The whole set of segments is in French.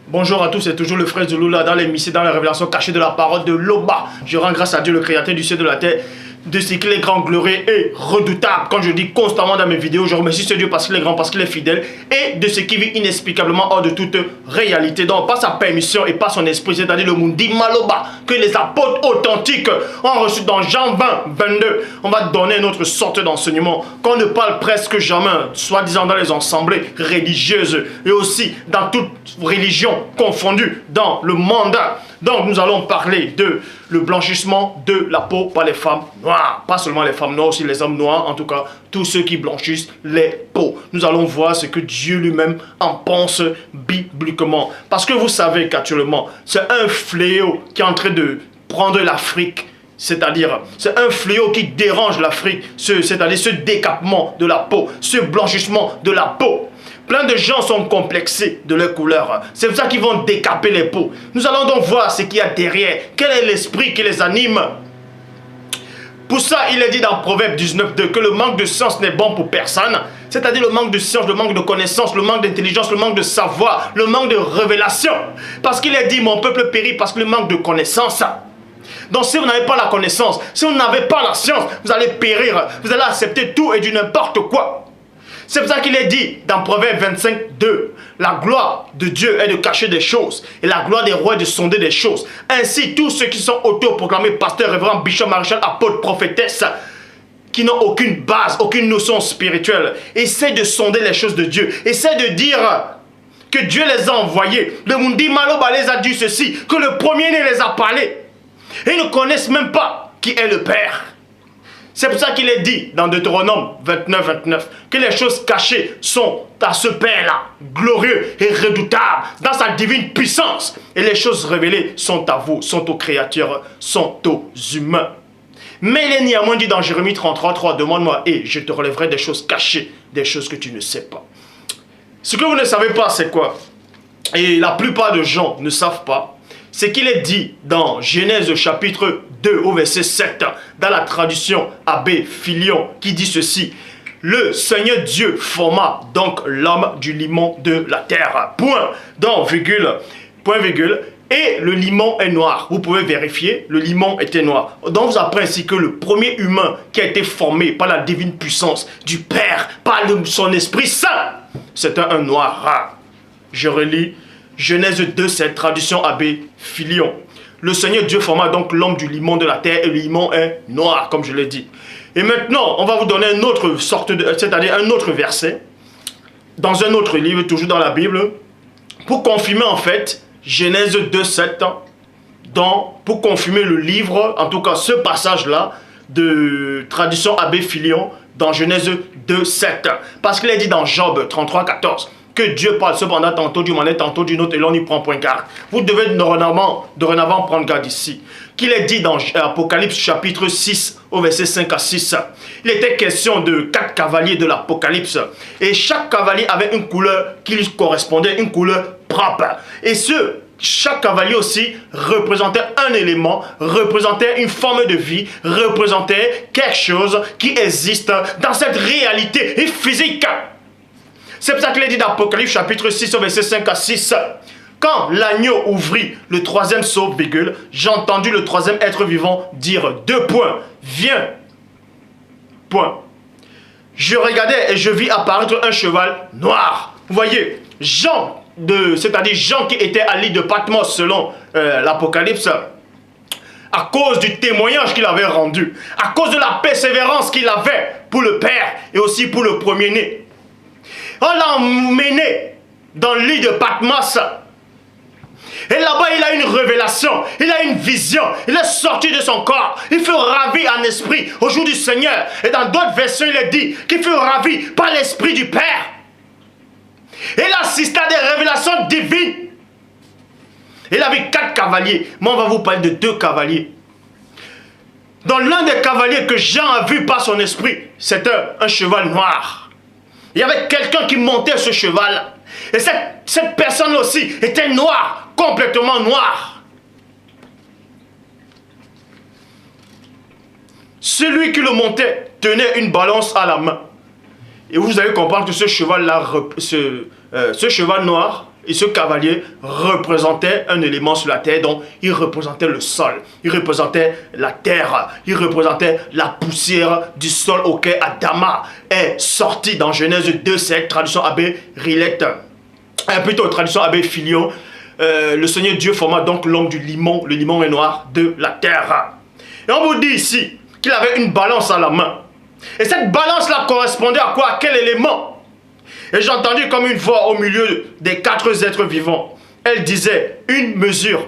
Bonjour à tous, c'est toujours le frère Zulu là dans l'émission, dans la révélation cachée de la parole de Loba. Je rends grâce à Dieu, le créateur du ciel et de la terre, de ce qu'il est grand, glorieux et redoutable. Quand je dis constamment dans mes vidéos, je remercie ce Dieu parce qu'il est grand, parce qu'il est fidèle, et de ce qui vit inexplicablement hors de toute réalité. Donc par sa permission et par son esprit, c'est-à-dire le Mundi Maloba, que les apôtres authentiques ont reçu dans Jean 20, 22. On va donner une autre sorte d'enseignement qu'on ne parle presque jamais, soi-disant dans les assemblées religieuses et aussi dans toute religion confondue dans le monde. Donc nous allons parler de le blanchissement de la peau par les femmes noires. Pas seulement les femmes noires, aussi les hommes noirs, en tout cas tous ceux qui blanchissent les peaux. Nous allons voir ce que Dieu lui-même en pense bibliquement. Parce que vous savez qu'actuellement, c'est un fléau qui est en train de prendre l'Afrique. C'est-à-dire, c'est un fléau qui dérange l'Afrique, c'est-à-dire ce décapement de la peau, ce blanchissement de la peau. Plein de gens sont complexés de leur couleur. C'est pour ça qu'ils vont décaper les peaux. Nous allons donc voir ce qu'il y a derrière. Quel est l'esprit qui les anime? Pour ça, il est dit dans Proverbe 19.2 que le manque de science n'est bon pour personne. C'est-à-dire le manque de science, le manque de connaissance, le manque d'intelligence, le manque de savoir, le manque de révélation. Parce qu'il est dit, mon peuple périt parce qu'il manque de connaissance. Donc si vous n'avez pas la connaissance, si vous n'avez pas la science, vous allez périr. Vous allez accepter tout et du n'importe quoi. C'est pour ça qu'il est dit dans Proverbe 25, 2, la gloire de Dieu est de cacher des choses et la gloire des rois est de sonder des choses. Ainsi, tous ceux qui sont autoproclamés pasteurs, révérends, bishops, maréchal, apôtres, prophétesses, qui n'ont aucune base, aucune notion spirituelle, essaient de sonder les choses de Dieu, essaient de dire que Dieu les a envoyés. Le Mundi Maloba les a dit ceci, que le premier-né les a parlé. Et ils ne connaissent même pas qui est le Père. C'est pour ça qu'il est dit dans Deutéronome 29, 29 que les choses cachées sont à ce Père-là, glorieux et redoutable, dans sa divine puissance. Et les choses révélées sont à vous, sont aux créatures, sont aux humains. Mais il est néanmoins dit dans Jérémie 33, 3, demande-moi et je te relèverai des choses cachées, des choses que tu ne sais pas. Ce que vous ne savez pas, c'est quoi? Et la plupart de gens ne savent pas. C'est qu'il est dit dans Genèse chapitre 2 au verset 7, dans la traduction Abbé Filion, qui dit ceci. Le Seigneur Dieu forma donc l'homme du limon de la terre. Point, donc, virgule, point, virgule. Et le limon est noir. Vous pouvez vérifier, le limon était noir. Donc vous apprenez ainsi que le premier humain qui a été formé par la divine puissance du Père, par son Esprit Saint, c'était un noir rare. Je relis Genèse 2, cette traduction Abbé Filion. Le Seigneur Dieu forma donc l'homme du limon de la terre et le limon est noir, comme je l'ai dit. Et maintenant, on va vous donner une autre sorte de, c'est-à-dire un autre verset, dans un autre livre, toujours dans la Bible, pour confirmer en fait Genèse 2, 7, pour confirmer le livre, en tout cas ce passage-là, de tradition Abbé Filion, dans Genèse 2, 7. Parce qu'il est dit dans Job 33, 14. Que Dieu parle cependant tantôt d'une manière, tantôt d'une autre, et l'on n'y prend point garde. Vous devez dorénavant prendre garde ici. Qu'il est dit dans Apocalypse chapitre 6, au verset 5 à 6. Il était question de 4 cavaliers de l'Apocalypse. Et chaque cavalier avait une couleur qui lui correspondait, une couleur propre. Et chaque cavalier aussi représentait un élément, représentait une forme de vie, représentait quelque chose qui existe dans cette réalité physique. C'est pour ça qu'il est dit dans Apocalypse chapitre 6 au verset 5 à 6. Quand l'agneau ouvrit le troisième sceau, j'ai entendu le troisième être vivant dire 2 points. Viens. Point. Je regardais et je vis apparaître un cheval noir. Vous voyez, Jean, c'est-à-dire Jean qui était à l'île de Patmos selon l'Apocalypse, à cause du témoignage qu'il avait rendu, à cause de la persévérance qu'il avait pour le Père et aussi pour le premier-né. On l'a emmené dans l'île de Patmos. Et là-bas, il a une révélation, il a une vision, il est sorti de son corps. Il fut ravi en esprit au jour du Seigneur. Et dans d'autres versions, il est dit qu'il fut ravi par l'esprit du Père. Et il assista à des révélations divines. Il avait 4 cavaliers. Moi, on va vous parler de 2 cavaliers. Dans l'un des cavaliers que Jean a vu par son esprit, c'était un cheval noir. Il y avait quelqu'un qui montait ce cheval. Et cette personne aussi était noire, complètement noire. Celui qui le montait tenait une balance à la main. Et vous allez comprendre que ce cheval-là, ce cheval noir Et ce cavalier représentait un élément sur la terre, donc il représentait le sol, il représentait la terre, il représentait la poussière du sol auquel Adama est sorti dans Genèse 2:7, traduction Abbé Rilette, plutôt traduction Abbé Filion. Le Seigneur Dieu forma donc l'homme du limon, le limon est noir, de la terre. Et on vous dit ici qu'il avait une balance à la main. Et cette balance-là correspondait à quoi? À quel élément? Et j'ai entendu comme une voix au milieu des 4 êtres vivants. Elle disait, une mesure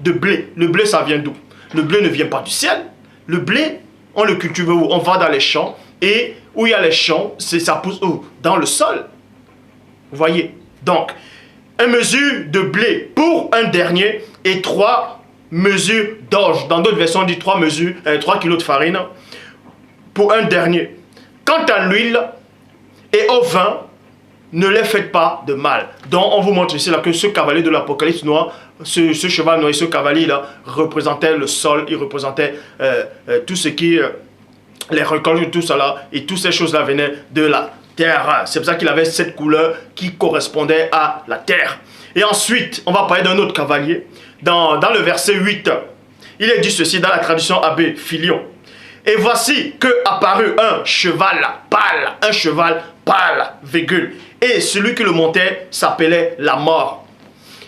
de blé. Le blé, ça vient d'où? Le blé ne vient pas du ciel. Le blé, on le cultive où? On va dans les champs. Et où il y a les champs, ça pousse où? Dans le sol. Vous voyez? Donc, une mesure de blé pour un dernier et 3 mesures d'orge. Dans d'autres versions, on dit 3 kilos de farine pour un dernier. Quant à l'huile et au vin, ne les faites pas de mal. Donc, on vous montre ici là, que ce cavalier de l'Apocalypse noir, ce cheval noir et ce cavalier-là représentait le sol, il représentait tout ce qui, les récoltes, tout ça là, et toutes ces choses-là venaient de la terre. C'est pour ça qu'il avait cette couleur qui correspondait à la terre. Et ensuite, on va parler d'un autre cavalier. Dans le verset 8, il est dit ceci dans la traduction Abbé Filion. Et voici que apparut un cheval pâle, virgule. Et celui qui le montait s'appelait la mort.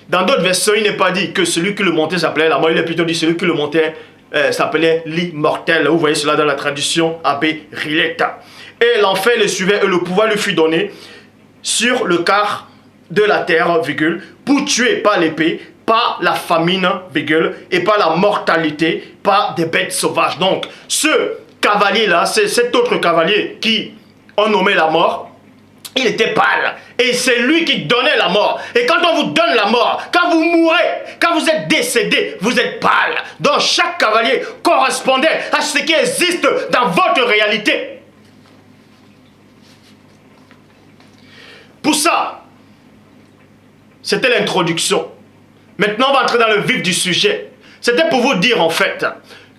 Dans d'autres versions, il n'est pas dit que celui qui le montait s'appelait la mort, il est plutôt dit celui qui le montait s'appelait l'immortel. Vous voyez cela dans la traduction Abbé Rilette. Et l'enfer le suivait et le pouvoir lui fut donné sur le quart de la terre, virgule, pour tuer par l'épée, par la famine, virgule, et par la mortalité, par des bêtes sauvages. Donc, ce cavalier-là, c'est cet autre cavalier qui on nommait la mort, il était pâle. Et c'est lui qui donnait la mort. Et quand on vous donne la mort, quand vous mourrez, quand vous êtes décédé, vous êtes pâle. Donc, chaque cavalier correspondait à ce qui existe dans votre réalité. Pour ça, c'était l'introduction. Maintenant, on va entrer dans le vif du sujet. C'était pour vous dire en fait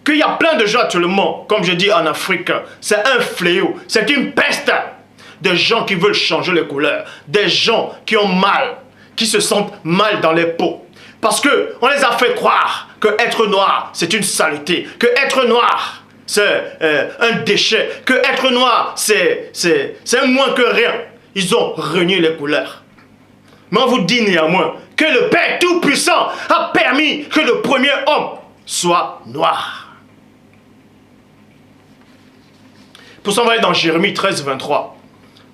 qu'il y a plein de gens actuellement, comme je dis en Afrique, c'est un fléau, c'est une peste. Des gens qui veulent changer les couleurs, des gens qui ont mal, qui se sentent mal dans les peaux. Parce qu'on les a fait croire que être noir, c'est une saleté, que être noir, c'est un déchet, que être noir, c'est moins que rien. Ils ont renié les couleurs. Mais on vous dit néanmoins que le Père Tout-Puissant a permis que le premier homme soit noir. Pour ça, on va aller dans Jérémie 13, 23,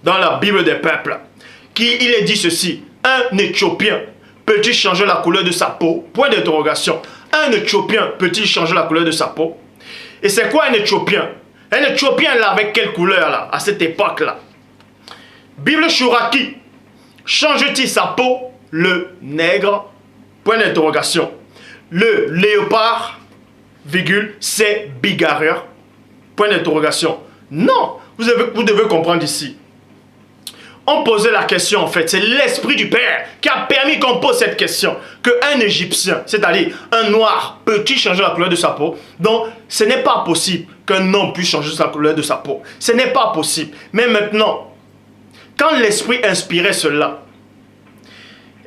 dans la Bible des peuples, il est dit ceci: un Éthiopien peut-il changer la couleur de sa peau? Point d'interrogation. Un Éthiopien peut-il changer la couleur de sa peau? Et c'est quoi un Éthiopien? Un Éthiopien là, avec quelle couleur là, à cette époque-là? Bible Chouraki, change-t-il sa peau? Le nègre, point d'interrogation. Le léopard, virgule, c'est bigarreur, point d'interrogation. Non, vous devez comprendre ici. On posait la question en fait, c'est l'esprit du Père qui a permis qu'on pose cette question. Qu'un Égyptien, c'est-à-dire un noir, peut-il changer la couleur de sa peau? Donc, ce n'est pas possible qu'un homme puisse changer la couleur de sa peau. Ce n'est pas possible. Mais maintenant, quand l'esprit inspirait cela,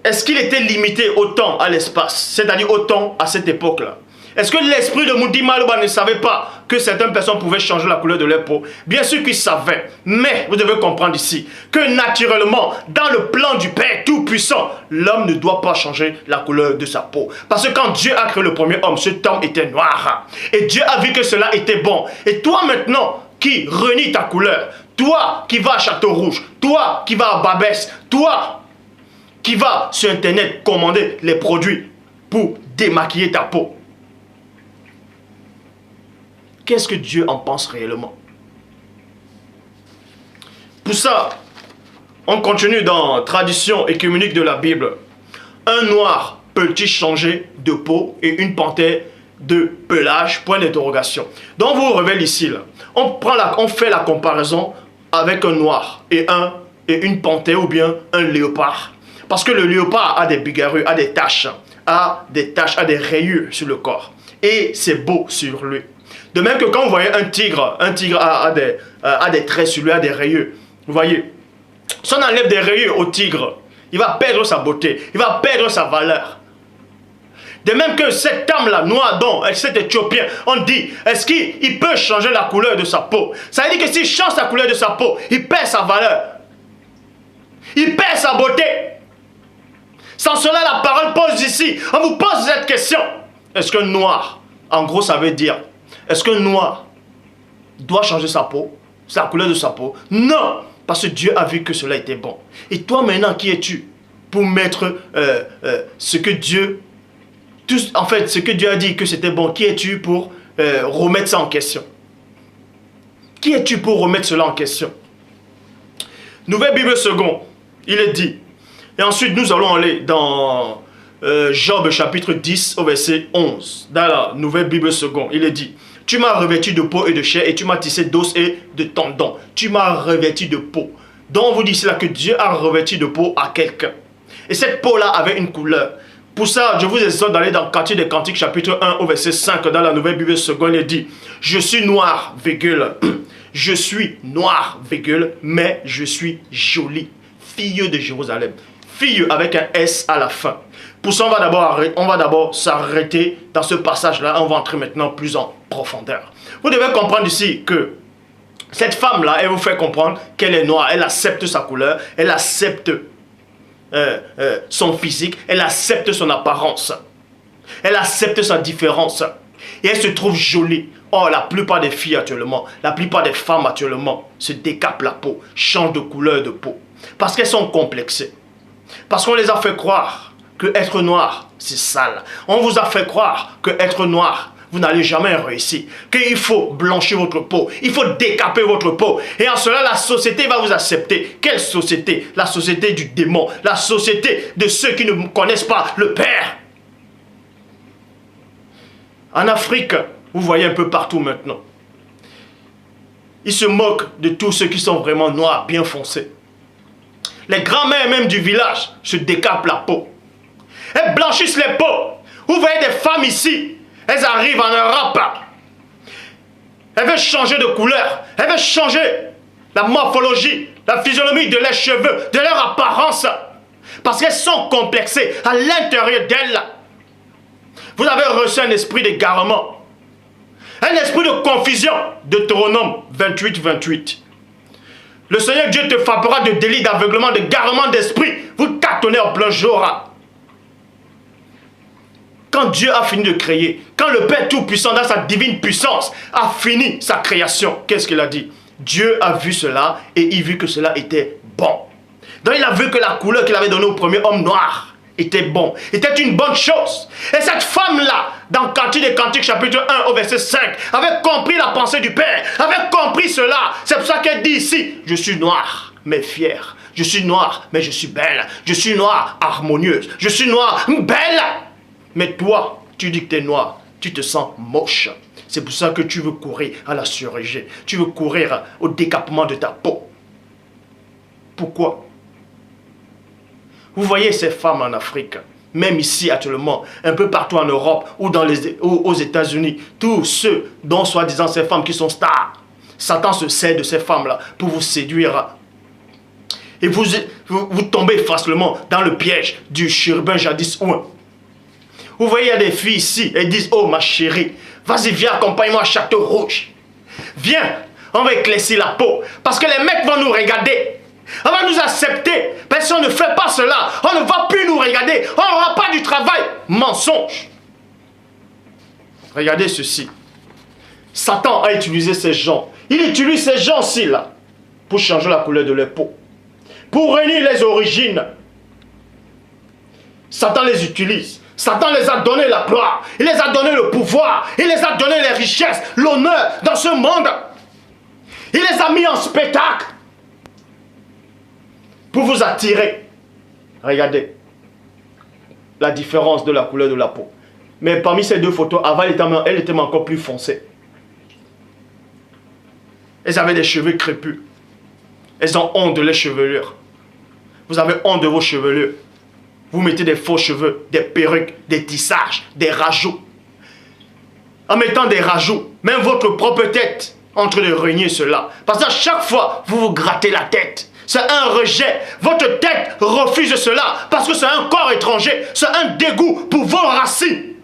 est-ce qu'il était limité au temps, à l'espace, c'est-à-dire au temps à cette époque-là? Est-ce que l'esprit de Moudi Malouba ne savait pas que certaines personnes pouvaient changer la couleur de leur peau? Bien sûr qu'il savait, mais vous devez comprendre ici que naturellement, dans le plan du Père Tout-Puissant, l'homme ne doit pas changer la couleur de sa peau. Parce que quand Dieu a créé le premier homme, cet homme était noir. Et Dieu a vu que cela était bon. Et toi maintenant, qui renie ta couleur, toi qui vas à Château Rouge, toi qui vas à Babès, toi qui vas sur Internet commander les produits pour démaquiller ta peau, qu'est-ce que Dieu en pense réellement? Pour ça, on continue dans tradition écuménique de la Bible. Un noir peut-il changer de peau et une panthère de pelage? Point d'interrogation. Donc, on vous révèle ici, là. On fait la comparaison avec un noir et une panthère ou bien un léopard. Parce que le léopard a des bigarrures, a des taches, a des rayures sur le corps. Et c'est beau sur lui. De même que quand vous voyez un tigre a des traits sur lui, a des rayures. Vous voyez, si on enlève des rayures au tigre, Il va perdre sa beauté. Il va perdre sa valeur. De même que cette âme-là, noire, dont cet Éthiopien, on dit, est-ce qu'il peut changer la couleur de sa peau? Ça veut dire que s'il change la couleur de sa peau, il perd sa valeur. Il perd sa beauté. Sans cela, la parole pose ici. On vous pose cette question. Est-ce qu'un noir, en gros, ça veut dire, est-ce qu'un noir doit changer sa peau, la couleur de sa peau? Non, parce que Dieu a vu que cela était bon. Et toi maintenant, qui es-tu pour mettre ce que Dieu, en fait, ce que Dieu a dit que c'était bon, qui es-tu pour remettre ça en question? Qui es-tu pour remettre cela en question? Nouvelle Bible seconde, il est dit. Et ensuite, nous allons aller dans Job chapitre 10 au verset 11. Dans la Nouvelle Bible seconde, il est dit. Tu m'as revêtu de peau et de chair et tu m'as tissé d'os et de tendons. Tu m'as revêtu de peau. Donc on vous dit cela que Dieu a revêtu de peau à quelqu'un. Et cette peau-là avait une couleur. Pour ça, je vous exhorte d'aller dans Cantique des Cantiques chapitre 1 au verset 5 dans la Nouvelle Bible seconde. Il dit, je suis noir, virgule. Je suis noir, virgule, mais je suis jolie. Fille de Jérusalem. Fille avec un S à la fin. Pour ça, on va d'abord s'arrêter dans ce passage-là. On va entrer maintenant plus en profondeur. Vous devez comprendre ici que cette femme-là, elle vous fait comprendre qu'elle est noire. Elle accepte sa couleur. Elle accepte son physique. Elle accepte son apparence. Elle accepte sa différence. Et elle se trouve jolie. Or, la plupart des filles actuellement, la plupart des femmes actuellement se décapent la peau, changent de couleur de peau. Parce qu'elles sont complexées. Parce qu'on les a fait croire que être noir, c'est sale. On vous a fait croire que être noir, vous n'allez jamais réussir. Qu'il faut blanchir votre peau. Il faut décaper votre peau. Et en cela, la société va vous accepter. Quelle société? La société du démon. La société de ceux qui ne connaissent pas le Père. En Afrique, vous voyez un peu partout maintenant. Ils se moquent de tous ceux qui sont vraiment noirs, bien foncés. Les grands-mères même du village se décapent la peau. Elles blanchissent les peaux. Vous voyez des femmes ici. Elles arrivent en Europe. Elles veulent changer de couleur. Elles veulent changer la morphologie, la physionomie de leurs cheveux, de leur apparence. Parce qu'elles sont complexées à l'intérieur d'elles. Vous avez reçu un esprit d'égarement. Un esprit de confusion. Deutéronome 28, 28. Le Seigneur Dieu te frappera de délit, d'aveuglement, de garement d'esprit. Vous tâtonnez en plein jour. Quand Dieu a fini de créer, quand le Père Tout-Puissant dans sa divine puissance a fini sa création, qu'est-ce qu'il a dit? Dieu a vu cela et il vit que cela était bon. Donc il a vu que la couleur qu'il avait donnée au premier homme noir était bon, était une bonne chose. Et cette femme-là, dans Cantique des Cantiques chapitre 1 au verset 5, avait compris la pensée du Père, avait compris cela. C'est pour ça qu'elle dit ici, je suis noire, mais fière. Je suis noire, mais je suis belle. Je suis noire, harmonieuse. Je suis noire, belle. Mais toi, tu dis que tu es noir, tu te sens moche. C'est pour ça que tu veux courir à la chirurgie. Tu veux courir au décapement de ta peau. Pourquoi? Vous voyez ces femmes en Afrique, même ici actuellement, un peu partout en Europe ou aux États-Unis, tous ceux dont soi-disant ces femmes qui sont stars, Satan se sert de ces femmes-là pour vous séduire. Et vous tombez facilement dans le piège du chérubin jadis ouin. Vous voyez, il y a des filles ici, elles disent, oh ma chérie, vas-y viens, accompagne-moi à Château Rouge. Viens, on va éclaircir la peau, parce que les mecs vont nous regarder. On va nous accepter. Parce qu'on ne fait pas cela, on ne va plus nous regarder. On n'aura pas du travail. Mensonge. Regardez ceci. Satan a utilisé ces gens. Il utilise ces gens-ci là pour changer la couleur de leur peau. Pour réunir les origines. Satan les utilise. Satan les a donné la gloire. Il les a donné le pouvoir. Il les a donné les richesses, l'honneur dans ce monde. Il les a mis en spectacle. Pour vous attirer. Regardez la différence de la couleur de la peau. Mais parmi ces deux photos, avant elle était encore plus foncée. Elles avaient des cheveux crépus. Elles ont honte de leurs chevelures. Vous avez honte de vos chevelures. Vous mettez des faux cheveux, des perruques, des tissages, des rajouts. En mettant des rajouts, même votre propre tête est en train de régner cela. Parce qu'à chaque fois, vous vous grattez la tête. C'est un rejet. Votre tête refuse cela parce que c'est un corps étranger. C'est un dégoût pour vos racines.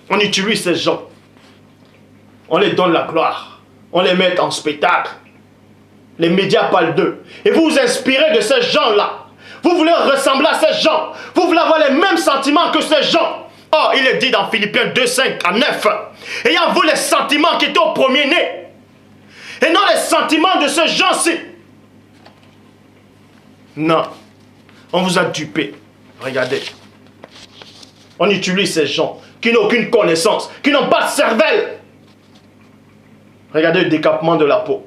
On utilise ces gens. On les donne la gloire. On les met en spectacle. Les médias parlent d'eux. Et vous vous inspirez de ces gens-là. Vous voulez ressembler à ces gens. Vous voulez avoir les mêmes sentiments que ces gens. Oh, il est dit dans Philippiens 2, 5 à 9. Ayant vous les sentiments qui étaient au premier-né. Et non les sentiments de ce genre-ci. Non. On vous a dupé. Regardez. On utilise ces gens qui n'ont aucune connaissance, qui n'ont pas de cervelle. Regardez le décapement de la peau.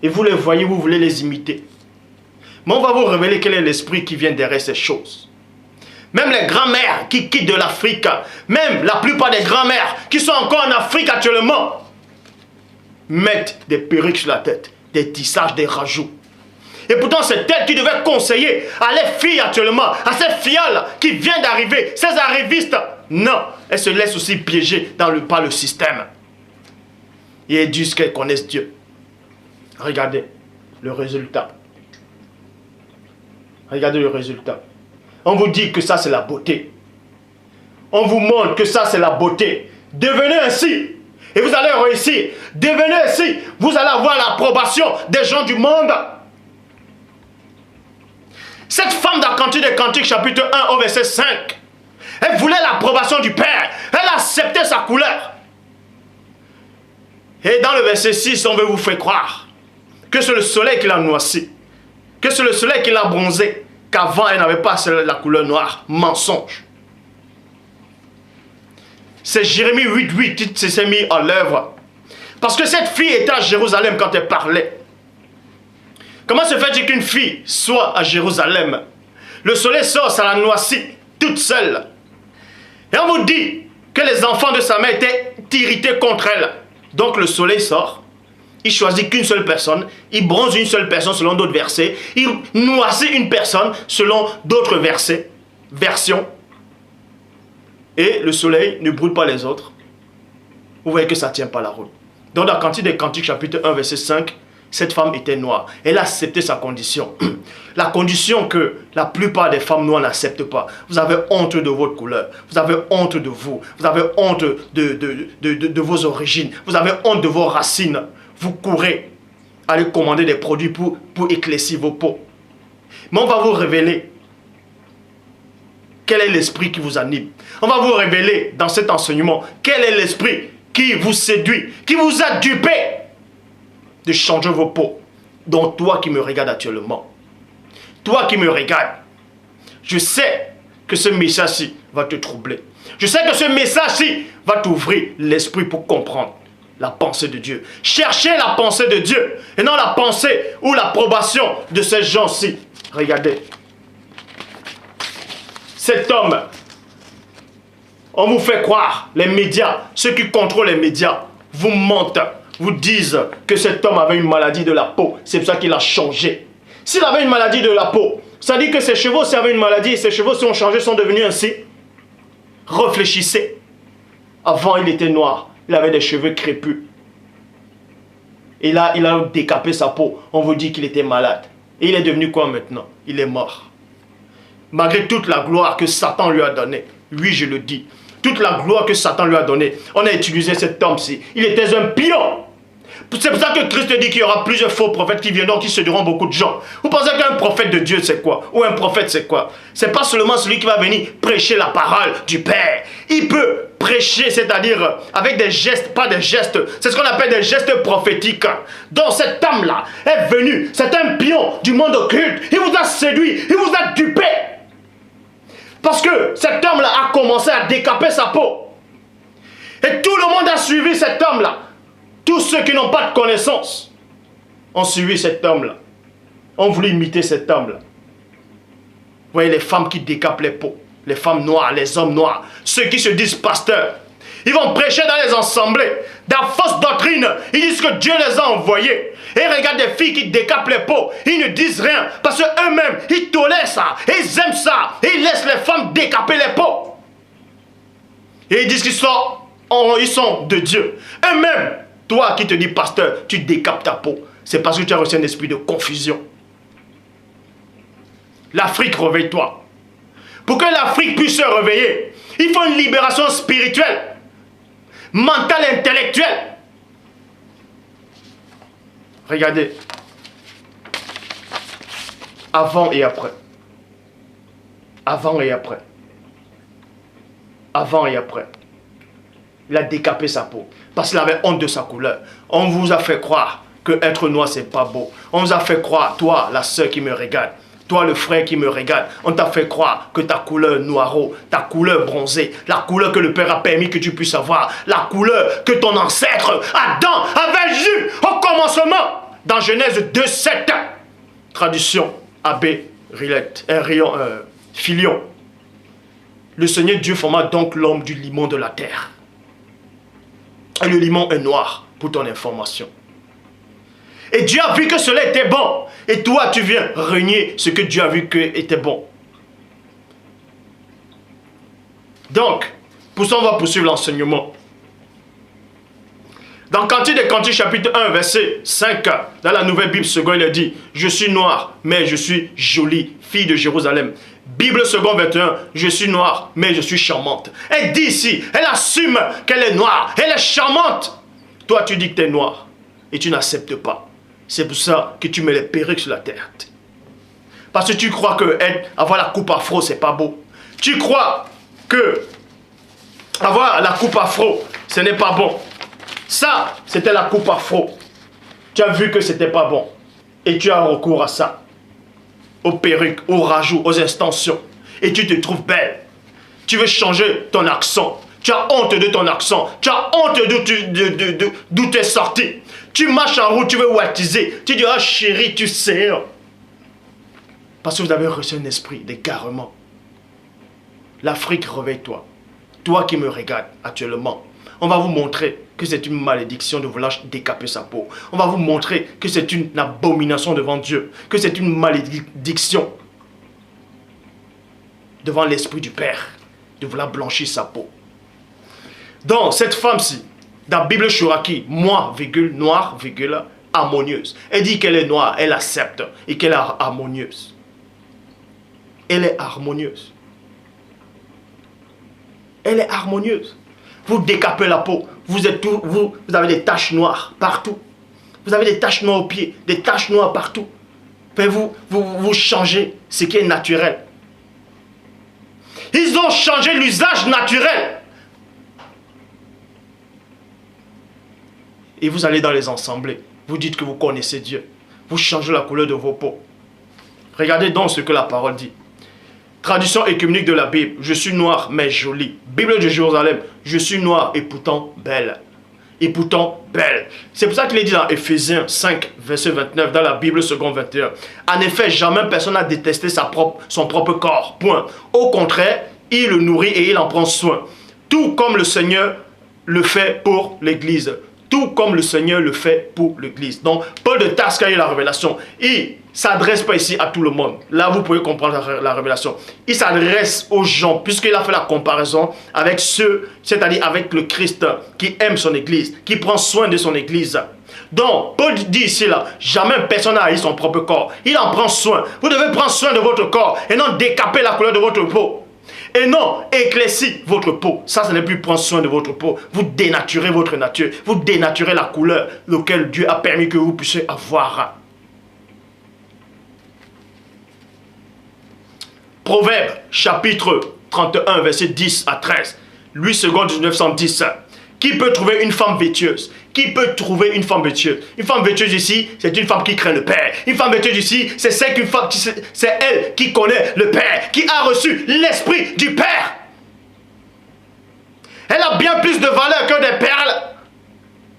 Et vous les voyez, vous voulez les imiter. Mais on va vous révéler quel est l'esprit qui vient derrière ces choses. Même les grands-mères qui quittent de l'Afrique, même la plupart des grands-mères qui sont encore en Afrique actuellement, mettent des perruques sur la tête, des tissages, des rajouts. Et pourtant, c'est elle qui devait conseiller à les filles actuellement, à ces filles qui viennent d'arriver, ces arrivistes. Non, elles se laissent aussi piéger par le système. Et elles disent qu'elles connaissent Dieu. Regardez le résultat. Regardez le résultat. On vous dit que ça c'est la beauté. On vous montre que ça c'est la beauté. Devenez ainsi. Et vous allez réussir. Devenez ainsi. Vous allez avoir l'approbation des gens du monde. Cette femme dans Cantique des Cantiques chapitre 1 au verset 5. Elle voulait l'approbation du Père. Elle acceptait sa couleur. Et dans le verset 6, on veut vous faire croire que c'est le soleil qui l'a noirci. Que c'est le soleil qui l'a bronzé. Qu'avant, elle n'avait pas la couleur noire. Mensonge. C'est Jérémie 8:8 qui s'est mis en l'œuvre. Parce que cette fille était à Jérusalem quand elle parlait. Comment se fait-il qu'une fille soit à Jérusalem? Le soleil sort, ça la noircit, toute seule. Et on vous dit que les enfants de sa mère étaient irrités contre elle. Donc le soleil sort. Il choisit qu'une seule personne, il bronze une seule personne selon d'autres versets, il noircit une personne selon d'autres versions. Et le soleil ne brûle pas les autres. Vous voyez que ça ne tient pas la route. Donc dans Cantique des Cantiques chapitre 1 verset 5, cette femme était noire. Elle a accepté sa condition. La condition que la plupart des femmes noires n'acceptent pas. Vous avez honte de votre couleur. Vous avez honte de vous. Vous avez honte de vos origines. Vous avez honte de vos racines. Vous courez à aller commander des produits pour éclaircir vos peaux. Mais on va vous révéler quel est l'esprit qui vous anime. On va vous révéler dans cet enseignement quel est l'esprit qui vous séduit, qui vous a dupé de changer vos peaux. Donc toi qui me regardes actuellement, toi qui me regardes, je sais que ce message-ci va te troubler. Je sais que ce message-ci va t'ouvrir l'esprit pour comprendre la pensée de Dieu. Cherchez la pensée de Dieu et non la pensée ou l'approbation de ces gens-ci. Regardez. Cet homme, on vous fait croire, les médias, ceux qui contrôlent les médias, vous mentent, vous disent que cet homme avait une maladie de la peau. C'est pour ça qu'il a changé. S'il avait une maladie de la peau, ça dit que ses cheveux, s'il avait une maladie, et ses cheveux sont changés, sont devenus ainsi. Réfléchissez. Avant, il était noir. Il avait des cheveux crépus. Et là, il a décapé sa peau. On vous dit qu'il était malade. Et il est devenu quoi maintenant? Il est mort. Malgré toute la gloire que Satan lui a donnée. Oui, je le dis. Toute la gloire que Satan lui a donnée. On a utilisé cet homme-ci. Il était un pion. C'est pour ça que Christ dit qu'il y aura plusieurs faux prophètes qui viendront, qui séduiront beaucoup de gens. Vous pensez qu'un prophète de Dieu, c'est quoi? Ou un prophète, c'est quoi? C'est pas seulement celui qui va venir prêcher la parole du Père. Il peut prêcher, c'est-à-dire avec des gestes, pas des gestes. C'est ce qu'on appelle des gestes prophétiques. Donc cet homme-là est venu. C'est un pion du monde occulte. Il vous a séduit. Il vous a dupé. Parce que cet homme-là a commencé à décaper sa peau. Et tout le monde a suivi cet homme-là. Tous ceux qui n'ont pas de connaissance ont suivi cet homme-là. Ont voulu imiter cet homme-là. Vous voyez les femmes qui décapent les peaux. Les femmes noires, les hommes noirs. Ceux qui se disent pasteurs. Ils vont prêcher dans les assemblées. Dans fausses doctrines. Ils disent que Dieu les a envoyés. Et regarde des filles qui décapent les peaux. Ils ne disent rien. Parce qu'eux-mêmes, ils tolèrent ça. Et ils aiment ça. Et ils laissent les femmes décaper les peaux. Et ils disent qu'ils sont de Dieu. Eux-mêmes. Toi qui te dis pasteur, tu décapes ta peau. c'est parce que tu as reçu un esprit de confusion. L'Afrique, réveille-toi. Pour que l'Afrique puisse se réveiller, il faut une libération spirituelle, mentale, intellectuelle. Regardez. Avant et après. Avant et après. Avant et après. Il a décapé sa peau. Parce qu'il avait honte de sa couleur. On vous a fait croire que être noir, c'est pas beau. On vous a fait croire, toi, la sœur qui me regarde, toi, le frère qui me regarde, on t'a fait croire que ta couleur noiro, ta couleur bronzée, la couleur que le Père a permis que tu puisses avoir, la couleur que ton ancêtre Adam avait eue au commencement, dans Genèse 2:7. Traduction, Abbé Filion. Le Seigneur Dieu forma donc l'homme du limon de la terre. Et le limon est noir, pour ton information. Et Dieu a vu que cela était bon. Et toi, tu viens renier ce que Dieu a vu que était bon. Donc, pour ça, on va poursuivre l'enseignement. Dans Cantique des Cantiques, chapitre 1, verset 5, dans la Nouvelle Bible seconde, il dit « Je suis noir, mais je suis jolie, fille de Jérusalem. » Bible seconde 21, « Je suis noire, mais je suis charmante. » Elle dit ici, elle assume qu'elle est noire, elle est charmante. Toi, tu dis que tu es noir et tu n'acceptes pas. C'est pour ça que tu mets les perruques sur la tête. Parce que tu crois que avoir la coupe afro, c'est pas beau. Tu crois que avoir la coupe afro, ce n'est pas bon. Ça, c'était la coupe afro. Tu as vu que c'était pas bon. Et tu as recours à ça. Aux perruques, aux rajouts, aux extensions. Et tu te trouves belle. Tu veux changer ton accent. Tu as honte de ton accent. Tu as honte d'où tu es sorti. Tu marches en route, tu veux wattiser. Tu dis, ah chérie, tu sais. Parce que vous avez reçu un esprit d'égarement. L'Afrique, réveille-toi. Toi qui me regardes actuellement. On va vous montrer que c'est une malédiction de vouloir décaper sa peau. On va vous montrer que c'est une abomination devant Dieu. Que c'est une malédiction devant l'Esprit du Père. De vouloir blanchir sa peau. Donc, cette femme-ci, dans la Bible Chouraki, moi, noire, harmonieuse. Elle dit qu'elle est noire, elle accepte et qu'elle est harmonieuse. Elle est harmonieuse. Elle est harmonieuse. Vous décapez la peau. Vous avez des taches noires partout. Vous avez des taches noires aux pieds, des taches noires partout. Mais vous changez ce qui est naturel. Ils ont changé l'usage naturel. Et vous allez dans les assemblées. Vous dites que vous connaissez Dieu. Vous changez la couleur de vos peaux. Regardez donc ce que la parole dit. Traduction écuménique de la Bible. Je suis noir mais jolie. Bible de Jérusalem. Je suis noir et pourtant belle. Et pourtant belle. C'est pour ça qu'il est dit dans Éphésiens 5, verset 29, dans la Bible seconde 21. En effet, jamais personne n'a détesté son propre corps. Point. Au contraire, il le nourrit et il en prend soin. Tout comme le Seigneur le fait pour l'Église. Tout comme le Seigneur le fait pour l'Église. Donc, Paul de Tarse, quand il y a la révélation, il ne s'adresse pas ici à tout le monde. Là, vous pouvez comprendre la révélation. Il s'adresse aux gens, puisqu'il a fait la comparaison avec ceux, c'est-à-dire avec le Christ qui aime son Église, qui prend soin de son Église. Donc, Paul dit ici, là, jamais personne n'a haï son propre corps. Il en prend soin. Vous devez prendre soin de votre corps et non décaper la couleur de votre peau. Et non, éclaircir votre peau. Ça, ce n'est plus prendre soin de votre peau. Vous dénaturez votre nature. Vous dénaturez la couleur laquelle Dieu a permis que vous puissiez avoir. Proverbe, chapitre 31, verset 10 à 13. Louis II, 1910. Qui peut trouver une femme vêtueuse? Qui peut trouver une femme vêtueuse? Une femme vêtueuse ici, c'est une femme qui craint le Père. Une femme vêtueuse ici, c'est elle qui connaît le Père, qui a reçu l'Esprit du Père. Elle a bien plus de valeur que des perles.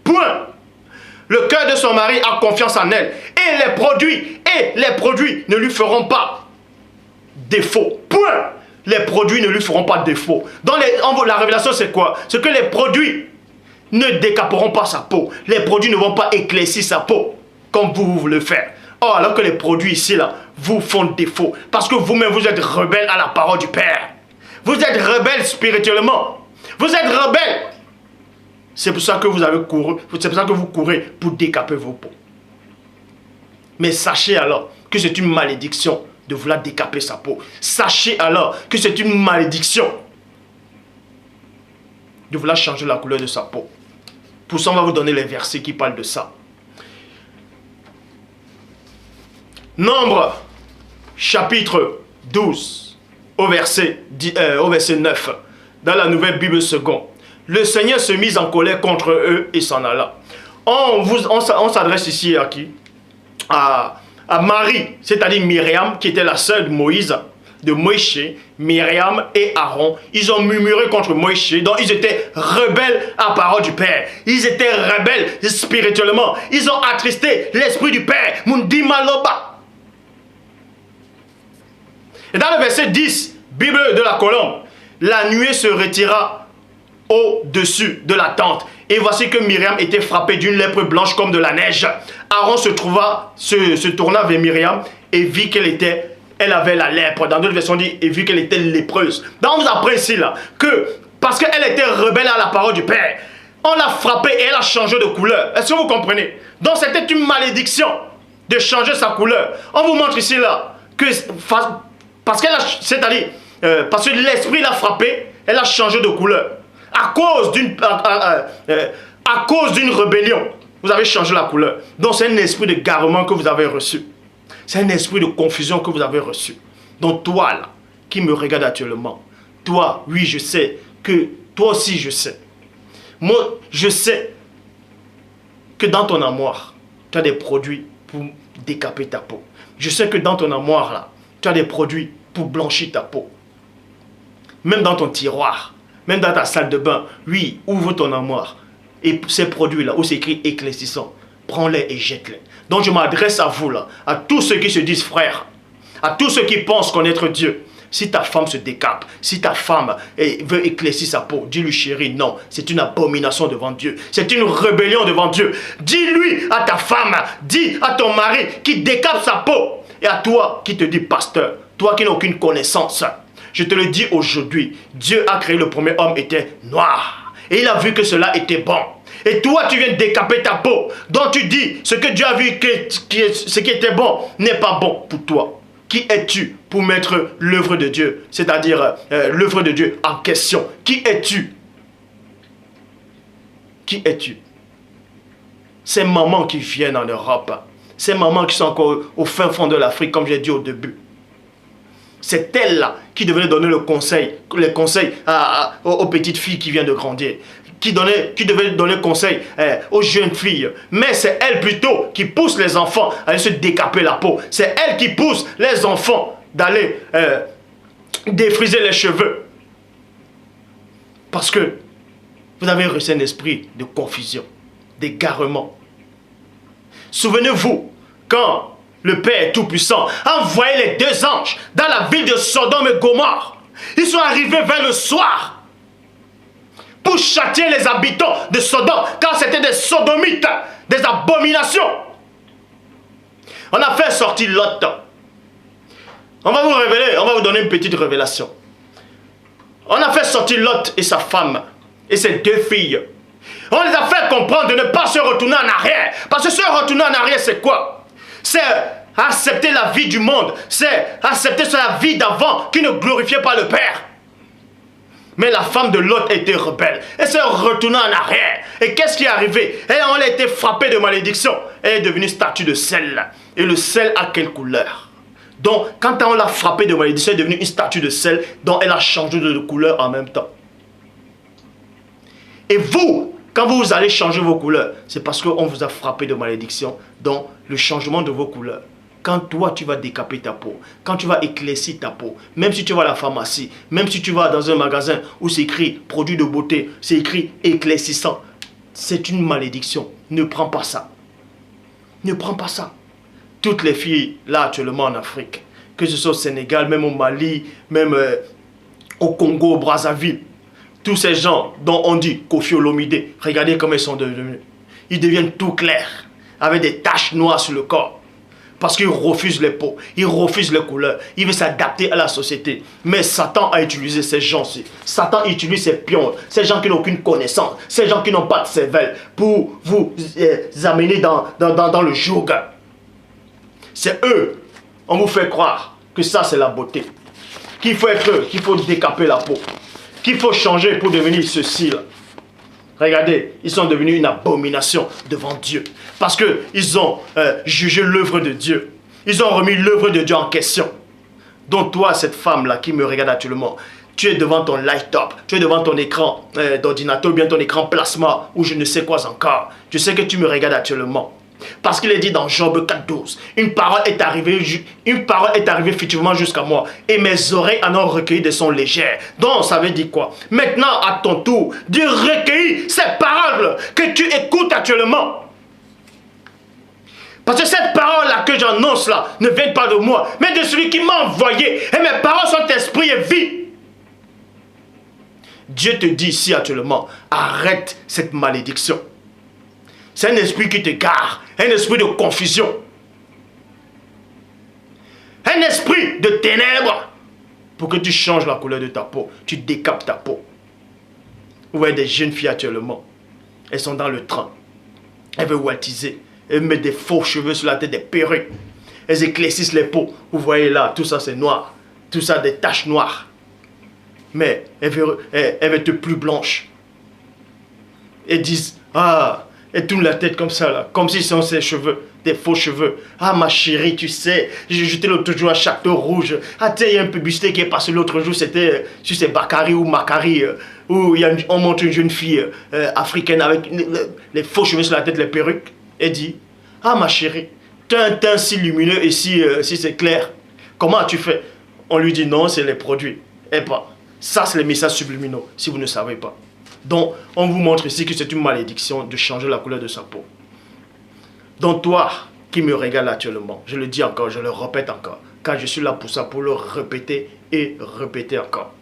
Point. Le cœur de son mari a confiance en elle. Et les produits ne lui feront pas défaut. Point. Les produits ne lui feront pas défaut. Dans la révélation, c'est quoi? C'est que les produits ne décaperont pas sa peau. Les produits ne vont pas éclaircir sa peau comme vous voulez faire. Or, alors que les produits ici, là, vous font défaut. Parce que vous-même, vous êtes rebelle à la parole du Père. Vous êtes rebelle spirituellement. Vous êtes rebelle. C'est pour ça que vous avez couru. C'est pour ça que vous courez pour décaper vos peaux. Mais sachez alors que c'est une malédiction de vouloir décaper sa peau. Sachez alors que c'est une malédiction de vouloir changer la couleur de sa peau. Pour ça, on va vous donner les versets qui parlent de ça. Nombre, chapitre 12, au verset 9, dans la nouvelle Bible seconde. Le Seigneur se mit en colère contre eux et s'en alla. On s'adresse ici à qui? À Marie, c'est-à-dire Myriam, qui était la sœur de Moïse, de Moïse, Myriam et Aaron. Ils ont murmuré contre Moïse, donc ils étaient rebelles à la parole du Père. Ils étaient rebelles spirituellement. Ils ont attristé l'esprit du Père. Mundi Maloba. Et dans le verset 10, Bible de la colombe, la nuée se retira au-dessus de la tente. Et voici que Myriam était frappée d'une lèpre blanche comme de la neige. Aaron se tourna vers Myriam et vit elle avait la lèpre. Dans d'autres versions, on dit, et vit qu'elle était lépreuse. Donc on vous apprend ici là, que parce qu'elle était rebelle à la parole du Père, on l'a frappée et elle a changé de couleur. Est-ce que vous comprenez? Donc c'était une malédiction de changer sa couleur. On vous montre ici là, que parce que l'esprit l'a frappée, elle a changé de couleur. À cause d'une rébellion, vous avez changé la couleur. Donc c'est un esprit de garement que vous avez reçu. C'est un esprit de confusion que vous avez reçu. Donc toi là, qui me regarde actuellement, toi, oui je sais, que toi aussi je sais. Moi, je sais que dans ton armoire, tu as des produits pour décaper ta peau. Je sais que dans ton armoire là, tu as des produits pour blanchir ta peau. Même dans ton tiroir, même dans ta salle de bain, oui, ouvre ton armoire. Et ces produits-là, où c'est écrit éclaircissant, prends-les et jette-les. Donc je m'adresse à vous là, à tous ceux qui se disent frères, à tous ceux qui pensent connaître Dieu. Si ta femme se décape, si ta femme veut éclaircir sa peau, dis-lui chérie, non, c'est une abomination devant Dieu. C'est une rébellion devant Dieu. Dis-lui à ta femme, dis à ton mari qui décape sa peau. Et à toi qui te dis pasteur, toi qui n'as aucune connaissance. Je te le dis aujourd'hui, Dieu a créé le premier homme était noir. Et il a vu que cela était bon. Et toi, tu viens décaper ta peau. Donc tu dis, ce que Dieu a vu, ce qui était bon, n'est pas bon pour toi. Qui es-tu pour mettre l'œuvre de Dieu, c'est-à-dire l'œuvre de Dieu en question? Qui es-tu? Qui es-tu? Ces mamans qui viennent en Europe, ces mamans qui sont encore au fin fond de l'Afrique, comme j'ai dit au début. C'est elle-là qui devait donner les conseils aux petites filles qui viennent de grandir. Qui devait donner conseil aux jeunes filles. Mais c'est elle plutôt qui pousse les enfants à aller se décaper la peau. C'est elle qui pousse les enfants d'aller défriser les cheveux. Parce que vous avez reçu un esprit de confusion, d'égarement. Souvenez-vous, quand le Père Tout-Puissant a envoyé les deux anges dans la ville de Sodome et Gomorrhe, ils sont arrivés vers le soir pour châtier les habitants de Sodome, car c'était des sodomites, des abominations. On a fait sortir Lot. On va vous révéler, on va vous donner une petite révélation. On a fait sortir Lot et sa femme et ses deux filles. On les a fait comprendre de ne pas se retourner en arrière. Parce que se retourner en arrière, c'est quoi? C'est accepter la vie du monde. C'est accepter la vie d'avant qui ne glorifiait pas le Père. Mais la femme de Lot était rebelle. Elle s'est retournée en arrière. Et qu'est-ce qui est arrivé? Elle a été frappée de malédiction. Elle est devenue statue de sel. Et le sel a quelle couleur? Donc, quand on l'a frappée de malédiction, elle est devenue une statue de sel dont elle a changé de couleur en même temps. Et vous, quand vous allez changer vos couleurs, c'est parce qu'on vous a frappé de malédiction dans le changement de vos couleurs. Quand toi, tu vas décaper ta peau, quand tu vas éclaircir ta peau, même si tu vas à la pharmacie, même si tu vas dans un magasin où c'est écrit produit de beauté, c'est écrit éclaircissant, c'est une malédiction. Ne prends pas ça. Ne prends pas ça. Toutes les filles, là, actuellement en Afrique, que ce soit au Sénégal, même au Mali, même au Congo, au Brazzaville, tous ces gens dont on dit Koffi Olomide, regardez comment ils sont devenus. Ils deviennent tout clairs, avec des taches noires sur le corps. Parce qu'ils refusent les peaux, ils refusent les couleurs, ils veulent s'adapter à la société. Mais Satan a utilisé ces gens-ci. Satan utilise ces pions, ces gens qui n'ont aucune connaissance, ces gens qui n'ont pas de cervelle, pour vous amener dans le joug. C'est eux. On vous fait croire que ça c'est la beauté. Qu'il faut être, qu'il faut décaper la peau. Qu'il faut changer pour devenir ceci là. Regardez, ils sont devenus une abomination devant Dieu. Parce qu'ils ont jugé l'œuvre de Dieu. Ils ont remis l'œuvre de Dieu en question. Donc toi, cette femme-là qui me regarde actuellement, tu es devant ton light-up, tu es devant ton écran d'ordinateur ou bien ton écran plasma ou je ne sais quoi encore. Je sais que tu me regardes actuellement. Parce qu'il est dit dans Job 4,12, une parole est arrivée effectivement jusqu'à moi et mes oreilles en ont recueilli des sons légers. Donc ça veut dire quoi? Maintenant à ton tour, Dieu recueille ces paroles que tu écoutes actuellement. Parce que cette parole-là que j'annonce là ne vient pas de moi, mais de celui qui m'a envoyé. Et mes paroles sont esprit et vie. Dieu te dit ici actuellement, arrête cette malédiction. C'est un esprit qui te gare, un esprit de confusion. Un esprit de ténèbres. Pour que tu changes la couleur de ta peau, tu décapes ta peau. Vous voyez des jeunes filles actuellement, elles sont dans le train. Elles veulent waltiser. Elles mettent des faux cheveux sur la tête, des perruques. Elles éclaircissent les peaux. Vous voyez là, tout ça c'est noir. Tout ça des taches noires. Mais elles veulent être plus blanches. Elles disent, ah, elles tournent la tête comme ça là, comme si ce sont ses cheveux, des faux cheveux. Ah ma chérie, tu sais, j'ai jeté l'autre jour à Château Rouge. Ah tu sais, il y a une publicité qui est passée l'autre jour, c'était sur ces Bakary ou Macari, où on montre une jeune fille africaine avec les faux cheveux sur la tête, les perruques. Elle dit, ah ma chérie, tu as un teint si lumineux et si c'est clair. Comment as-tu fait? On lui dit non, c'est les produits. Et pas. Ça, c'est les messages subliminaux, si vous ne savez pas. Donc, on vous montre ici que c'est une malédiction de changer la couleur de sa peau. Donc, toi qui me regarde actuellement, je le dis encore, je le répète encore, car je suis là pour ça, pour le répéter et répéter encore.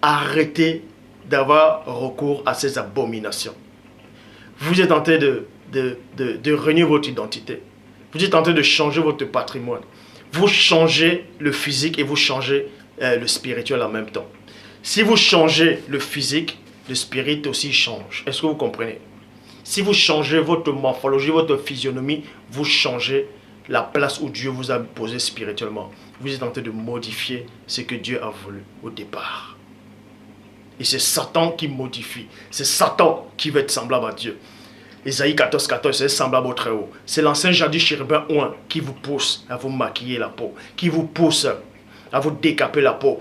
Arrêtez d'avoir recours à ces abominations. Vous êtes en train de renier votre identité. Vous êtes en train de changer votre patrimoine. Vous changez le physique et vous changez le spirituel en même temps. Si vous changez le physique, le spirit aussi change. Est-ce que vous comprenez? Si vous changez votre morphologie, votre physionomie, vous changez la place où Dieu vous a posé spirituellement. Vous êtes en train de modifier ce que Dieu a voulu au départ. Et c'est Satan qui modifie. C'est Satan qui veut être semblable à Dieu. Ésaïe 14, 14, c'est semblable au Très-Haut. C'est l'ancien jardin chérubin ouin qui vous pousse à vous maquiller la peau, qui vous pousse à vous décaper la peau,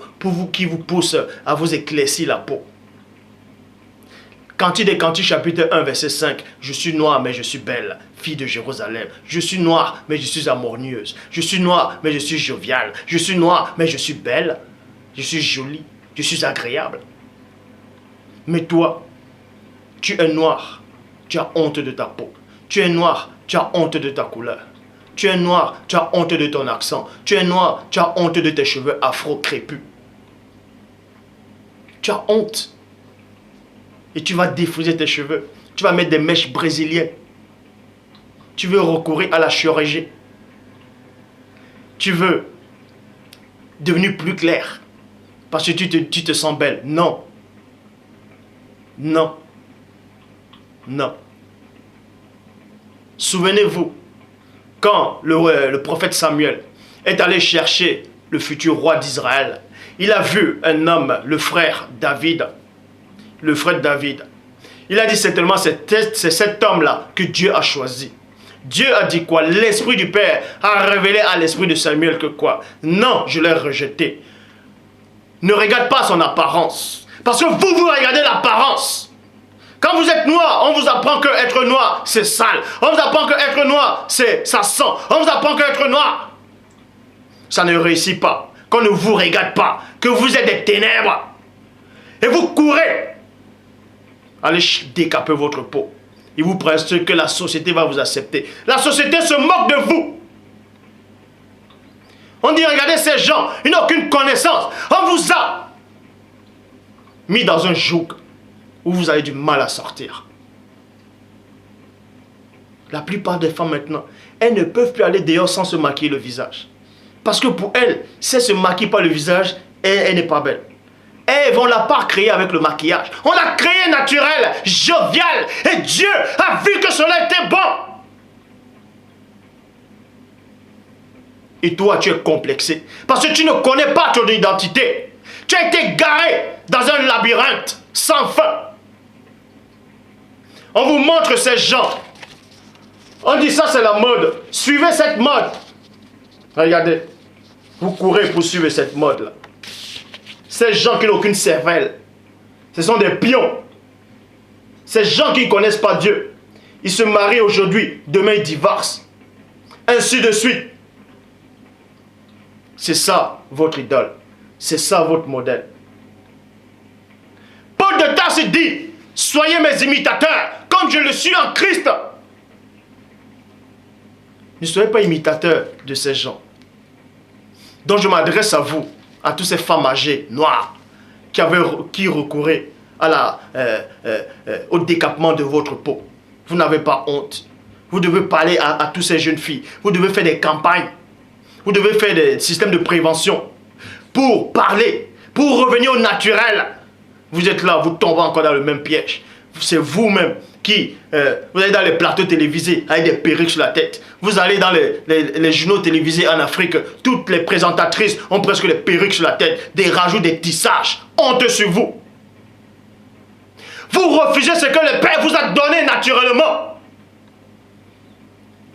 qui vous pousse à vous éclaircir la peau. Cantique des Cantiques, chapitre 1, verset 5. Je suis noire, mais je suis belle, fille de Jérusalem. Je suis noire, mais je suis harmonieuse. Je suis noire, mais je suis joviale. Je suis noire, mais je suis belle. Je suis jolie, je suis agréable. Mais toi, tu es noir, tu as honte de ta peau. Tu es noir, tu as honte de ta couleur. Tu es noir, tu as honte de ton accent. Tu es noir, tu as honte de tes cheveux afro-crépus. Tu as honte. Et tu vas défriser tes cheveux. Tu vas mettre des mèches brésiliennes. Tu veux recourir à la chirurgie. Tu veux devenir plus clair. Parce que tu te sens belle. Non. Non. Non. Souvenez-vous, quand le prophète Samuel est allé chercher le futur roi d'Israël, il a vu un homme, le frère David. Le frère David. Il a dit certainement, c'est cet homme-là que Dieu a choisi. Dieu a dit quoi? L'esprit du Père a révélé à l'esprit de Samuel que quoi? Non, je l'ai rejeté. Ne regarde pas son apparence. Parce que vous regardez l'apparence. Quand vous êtes noir, on vous apprend que être noir, c'est sale. On vous apprend que être noir, ça sent. On vous apprend que être noir, ça ne réussit pas. Qu'on ne vous regarde pas. Que vous êtes des ténèbres. Et vous courez. Allez décaper votre peau. Et vous pensez que la société va vous accepter. La société se moque de vous. On dit, regardez ces gens, ils n'ont aucune connaissance. On vous a mis dans un joug où vous avez du mal à sortir. La plupart des femmes maintenant, elles ne peuvent plus aller dehors sans se maquiller le visage. Parce que pour elles, si elles ne se maquillent pas le visage, elle n'est pas belle. Elles ne vont la pas créer avec le maquillage. On l'a créé naturel, jovial. Et Dieu a vu que cela était bon. Et toi, tu es complexé. Parce que tu ne connais pas ton identité. Tu as été garé dans un labyrinthe sans fin. On vous montre ces gens. On dit ça, c'est la mode. Suivez cette mode. Regardez. Vous courez pour suivre cette mode-là. Ces gens qui n'ont aucune cervelle. Ce sont des pions. Ces gens qui ne connaissent pas Dieu. Ils se marient aujourd'hui. Demain, ils divorcent. Ainsi de suite. C'est ça, votre idole. C'est ça, votre modèle. Paul de Tarse dit, soyez mes imitateurs, comme je le suis en Christ. Ne soyez pas imitateurs de ces gens. Donc je m'adresse à vous, à toutes ces femmes âgées, noires, qui recouraient au décapement de votre peau. Vous n'avez pas honte. Vous devez parler à toutes ces jeunes filles. Vous devez faire des campagnes. Vous devez faire des systèmes de prévention pour parler, pour revenir au naturel. Vous êtes là, vous tombez encore dans le même piège. C'est vous-même qui... vous allez dans les plateaux télévisés avec des perruques sur la tête. Vous allez dans les journaux télévisés en Afrique. Toutes les présentatrices ont presque des perruques sur la tête. Des rajouts, des tissages. Honte sur vous. Vous refusez ce que le Père vous a donné naturellement.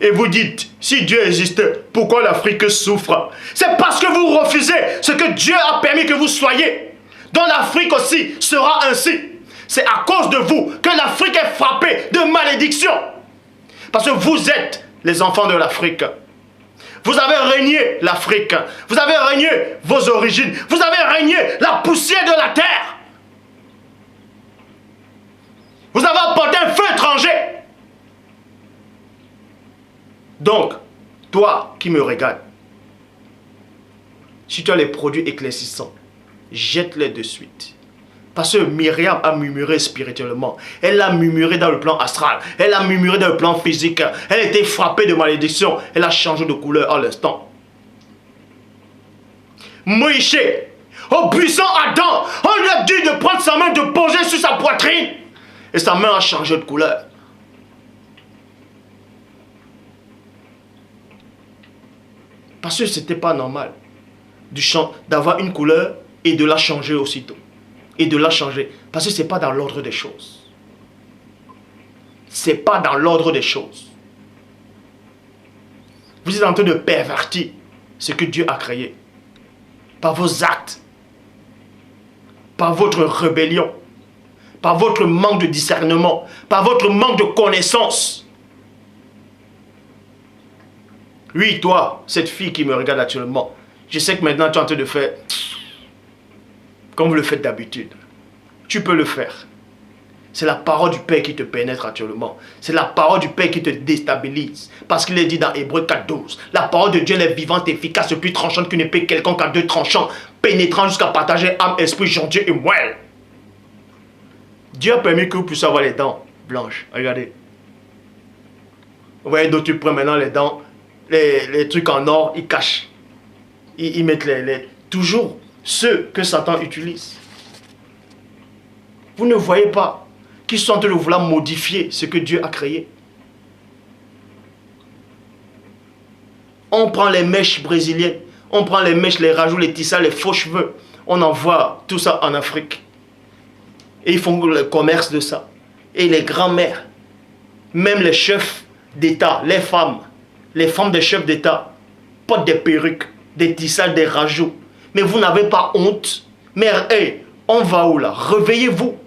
Et vous dites, si Dieu existait, pourquoi l'Afrique souffre? C'est parce que vous refusez ce que Dieu a permis que vous soyez. Donc l'Afrique aussi sera ainsi. C'est à cause de vous que l'Afrique est frappée de malédiction. Parce que vous êtes les enfants de l'Afrique. Vous avez régné l'Afrique. Vous avez régné vos origines. Vous avez régné la poussière de la terre. Vous avez apporté un feu étranger. Donc, toi qui me regardes, si tu as les produits éclaircissants, jette-les de suite. Parce que Myriam a murmuré spirituellement. Elle a murmuré dans le plan astral. Elle a murmuré dans le plan physique. Elle était frappée de malédiction. Elle a changé de couleur à l'instant. Moïse, au puissant Adam, on lui a dit de prendre sa main, de poser sur sa poitrine. Et sa main a changé de couleur. Parce que ce n'était pas normal d'avoir une couleur et de la changer aussitôt. Et de la changer. Parce que ce n'est pas dans l'ordre des choses. Ce n'est pas dans l'ordre des choses. Vous êtes en train de pervertir ce que Dieu a créé. Par vos actes. Par votre rébellion. Par votre manque de discernement. Par votre manque de connaissance. Oui, toi, cette fille qui me regarde actuellement, je sais que maintenant tu es en train de faire comme vous le faites d'habitude. Tu peux le faire. C'est la parole du Père qui te pénètre actuellement. C'est la parole du Père qui te déstabilise. Parce qu'il est dit dans Hébreux 4:12, la parole de Dieu elle est vivante, efficace, plus tranchante qu'une épée quelconque à deux tranchants, pénétrant jusqu'à partager âme, esprit, jondier et moelle. Dieu a permis que vous puissiez avoir les dents blanches. Regardez. Vous voyez d'autres tu prends maintenant les dents. Les trucs en or, ils cachent. Ils mettent toujours ceux que Satan utilise. Vous ne voyez pas qu'ils sont en train de vouloir modifier ce que Dieu a créé. On prend les mèches brésiliennes, on prend les mèches, les rajouts, les tissages, les faux cheveux. On envoie tout ça en Afrique. Et ils font le commerce de ça. Et les grands-mères, même les chefs d'État, les femmes des chefs d'État portent des perruques, des tissages, des rajouts. Mais vous n'avez pas honte. Mais hey, on va où là? Réveillez-vous.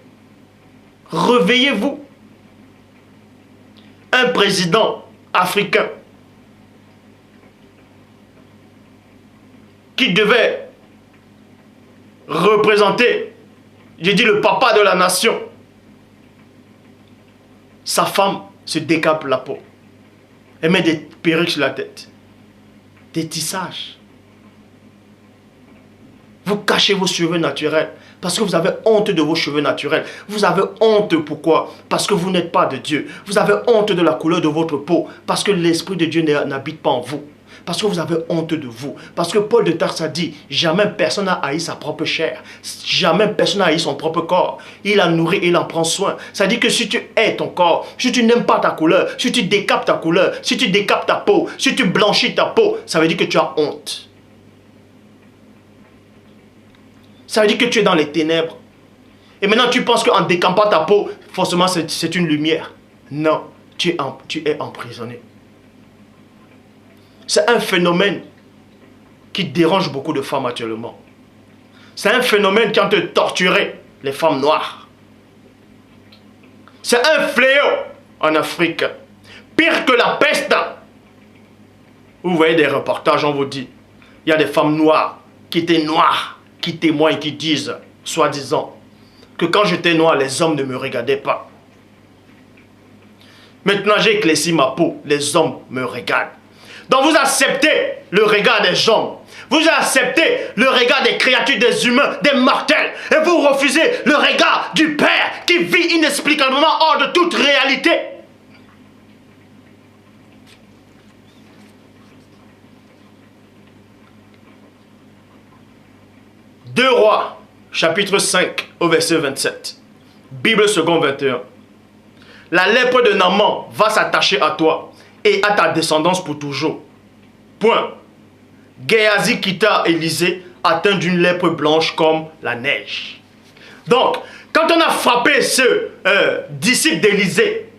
Réveillez-vous. Un président africain qui devait représenter, j'ai dit le papa de la nation, sa femme se décape la peau. Elle met des perruques sur la tête. Des tissages. Vous cachez vos cheveux naturels. Parce que vous avez honte de vos cheveux naturels. Vous avez honte, pourquoi? Parce que vous n'êtes pas de Dieu. Vous avez honte de la couleur de votre peau. Parce que l'Esprit de Dieu n'habite pas en vous. Parce que vous avez honte de vous. Parce que Paul de Tarse a dit, jamais personne n'a haï sa propre chair. Jamais personne n'a haï son propre corps. Il la nourrit, il en prend soin. Ça dit que si tu hais ton corps, si tu n'aimes pas ta couleur, si tu décapes ta couleur, si tu décapes ta peau, si tu blanchis ta peau, ça veut dire que tu as honte. Ça veut dire que tu es dans les ténèbres. Et maintenant tu penses qu'en décampant ta peau, forcément c'est une lumière. Non, tu es emprisonné. C'est un phénomène qui dérange beaucoup de femmes actuellement. C'est un phénomène qui a torturé les femmes noires. C'est un fléau en Afrique. Pire que la peste. Vous voyez des reportages, on vous dit. Il y a des femmes noires qui étaient noires, qui témoignent, qui disent, soi-disant, que quand j'étais noire, les hommes ne me regardaient pas. Maintenant, j'ai éclairci ma peau, les hommes me regardent. Donc vous acceptez le regard des hommes. Vous acceptez le regard des créatures, des humains, des mortels. Et vous refusez le regard du Père qui vit inexplicablement hors de toute réalité. Deux Rois, chapitre 5, au verset 27. Bible seconde 21. La lèpre de Naaman va s'attacher à toi et à ta descendance pour toujours. Point. Géasi quitta Élisée atteint d'une lèpre blanche comme la neige. Donc, quand on a frappé ce disciple d'Élisée,